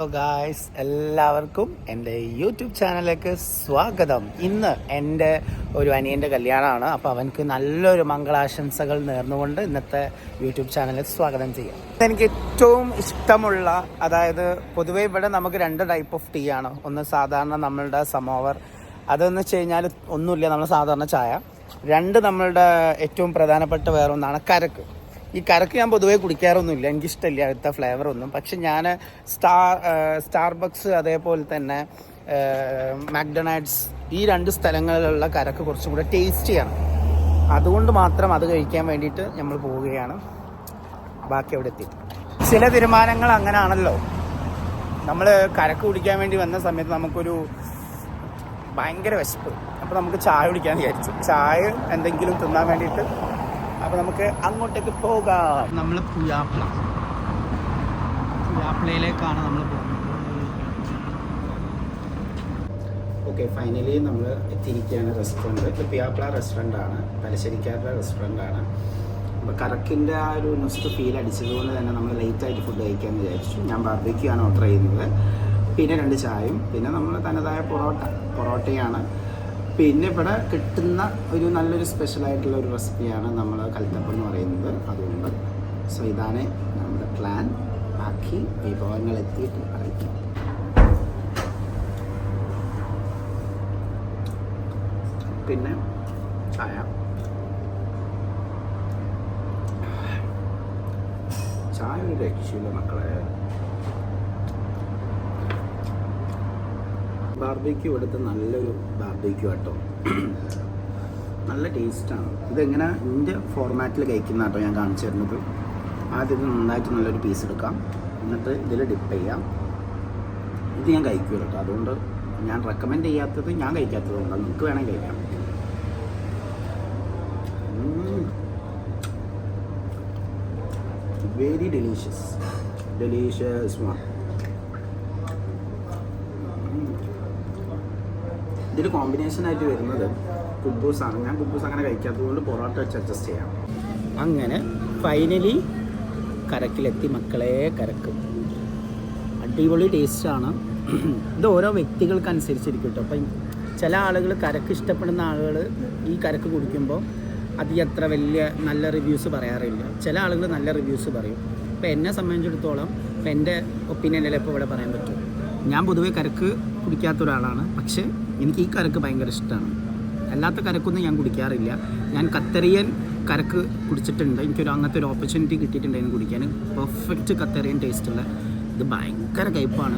Hello guys, എല്ലാവർക്കും എൻ്റെ YouTube ചാനലിലേക്ക് സ്വാഗതം. ഇന്ന് എൻ്റെ ഒരു അനിയൻ്റെ കല്യാണമാണ്. അപ്പോൾ അവനക്ക് നല്ലൊരു മംഗളാശംസകൾ നേർന്നുകൊണ്ട് ഇന്നത്തെ യൂട്യൂബ് ചാനലിൽ സ്വാഗതം ചെയ്യാം. എനിക്ക് ഏറ്റവും ഇഷ്ടമുള്ള, അതായത് പൊതുവേ ഇവിടെ നമുക്ക് രണ്ട് ടൈപ്പ് ഓഫ് ടീ ആണ്. ഒന്ന് സാധാരണ നമ്മളുടെ സമോവർ, അതെന്ന് വെച്ച് കഴിഞ്ഞാൽ ഒന്നുമില്ല, നമ്മൾ സാധാരണ ചായ. രണ്ട് നമ്മളുടെ ഏറ്റവും പ്രധാനപ്പെട്ട വേറൊന്നാണ് കരക്ക്. ഈ കരക്ക് ഞാൻ പൊതുവേ കുടിക്കാറൊന്നുമില്ല, എനിക്കിഷ്ടമില്ല അടുത്ത ഫ്ലേവറൊന്നും. പക്ഷെ ഞാൻ സ്റ്റാർബക്സ് അതേപോലെ തന്നെ മാക്ഡൊണാൾഡ്സ് ഈ രണ്ട് സ്ഥലങ്ങളിലുള്ള കരക്ക് കുറച്ചും കൂടെ ടേസ്റ്റിയാണ്. അതുകൊണ്ട് മാത്രം അത് കഴിക്കാൻ വേണ്ടിയിട്ട് നമ്മൾ പോവുകയാണ്. ബാക്കി അവിടെ എത്തി. ചില തീരുമാനങ്ങൾ അങ്ങനെയാണല്ലോ. നമ്മൾ കരക്ക് കുടിക്കാൻ വേണ്ടി വന്ന സമയത്ത് നമുക്കൊരു ഭയങ്കര വിശപ്പ്. അപ്പോൾ നമുക്ക് ചായ കുടിക്കാൻ വിചാരിച്ചു. ചായ എന്തെങ്കിലും തിന്നാൻ വേണ്ടിയിട്ട് അപ്പോൾ നമുക്ക് അങ്ങോട്ടേക്ക് പോകാം. നമ്മൾ പുയാപ്ലയിലേക്കാണ് നമ്മൾ പോകുന്നത്. ഓക്കെ, ഫൈനലി നമ്മൾ എത്തിയിരിക്കുകയാണ് റെസ്റ്റോറൻറ്റ്. ഇത് പുയാപ്ല റെസ്റ്റോറൻ്റാണ്, തലശ്ശേരിക്കാരുടെ റെസ്റ്റോറൻ്റാണ്. അപ്പോൾ കറക്കിൻ്റെ ആ ഒരു നൊസ്റ്റ് ഫീൽ അടിച്ചതുകൊണ്ട് തന്നെ നമ്മൾ ലേറ്റായിട്ട് ഫുഡ് കഴിക്കാമെന്ന് വിചാരിച്ചു. ഞാൻ ബാർബിക്യൂ ആണ് ഓർഡർ ചെയ്യുന്നത്. പിന്നെ 2 ചായയും, പിന്നെ നമ്മൾ തനതായ പൊറോട്ടയാണ്. പിന്നെ ഇവിടെ കിട്ടുന്ന ഒരു നല്ലൊരു സ്പെഷ്യലായിട്ടുള്ള ഒരു റെസിപ്പിയാണ് നമ്മൾ കൽത്തപ്പം എന്ന് പറയുന്നത്. അതുകൊണ്ട് ഇതാണ് നമ്മുടെ പ്ലാൻ. ബാക്കി വിഭവങ്ങൾ എത്തിയിട്ട് അറിയിക്കും. പിന്നെ ചായ ഒരു രക്ഷയില്ല മക്കളെ. ബാർബിക്യൂ എടുത്ത് നല്ലൊരു ബാർബിക്യൂ കേട്ടോ, നല്ല ടേസ്റ്റാണ്. ഇതെങ്ങനെ ഇതിൻ്റെ ഫോർമാറ്റിൽ കഴിക്കുന്ന കേട്ടോ ഞാൻ കാണിച്ചു തരുന്നത്. ആദ്യം ഇത് നന്നായിട്ട് നല്ലൊരു പീസ് എടുക്കാം, എന്നിട്ട് ഇതിൽ ഡിപ്പ് ചെയ്യാം. ഇത് ഞാൻ കഴിക്കുമല്ലോ കേട്ടോ, അതുകൊണ്ട് ഞാൻ റെക്കമെൻഡ് ചെയ്യാത്തത്, ഞാൻ കഴിക്കാത്തത് കൊണ്ടാണ്. നിങ്ങൾക്ക് വേണമെങ്കിൽ കഴിക്കാം. Very delicious one. ഇതിൽ കോമ്പിനേഷനായിട്ട് വരുന്നത് കുബൂസാണ്. ഞാൻ കുബൂസ് അങ്ങനെ കഴിക്കാത്തത് കൊണ്ട് പൊറോട്ട വെച്ച് അഡ്ജസ്റ്റ് ചെയ്യാം. അങ്ങനെ ഫൈനലി കരക്കിലെത്തി മക്കളെ. കരക്ക് അടിപൊളി ടേസ്റ്റാണ്. ഇത് ഓരോ വ്യക്തികൾക്കനുസരിച്ചിരിക്കും കേട്ടോ. അപ്പം ചില ആളുകൾ കരക്ക് ഇഷ്ടപ്പെടുന്ന ആളുകൾ ഈ കരക്ക് കുടിക്കുമ്പോൾ അത്ര വലിയ നല്ല റിവ്യൂസ് പറയാറില്ല. ചില ആളുകൾ നല്ല റിവ്യൂസ് പറയും. അപ്പോൾ എന്നെ സംബന്ധിച്ചിടത്തോളം ഇപ്പം എൻ്റെ ഒപ്പീനിയനിൽ ഇപ്പോൾ ഇവിടെ പറയാൻ പറ്റും. ഞാൻ പൊതുവേ കരക്ക് കുടിക്കാത്ത ഒരാളാണ്. പക്ഷേ എനിക്ക് ഈ കരക്ക് ഭയങ്കര ഇഷ്ടമാണ്. അല്ലാത്ത കരക്കൊന്നും ഞാൻ കുടിക്കാറില്ല. ഞാൻ ഖത്തറിയൻ കരക്ക് കുടിച്ചിട്ടുണ്ട്. എനിക്കൊരു അങ്ങനത്തെ ഒരു ഓപ്പർച്യൂണിറ്റി കിട്ടിയിട്ടുണ്ടായിരുന്നു കുടിക്കാൻ. പെർഫെക്റ്റ് ഖത്തറിയൻ ടേസ്റ്റുള്ള. ഇത് ഭയങ്കര കയ്പ്പാണ്.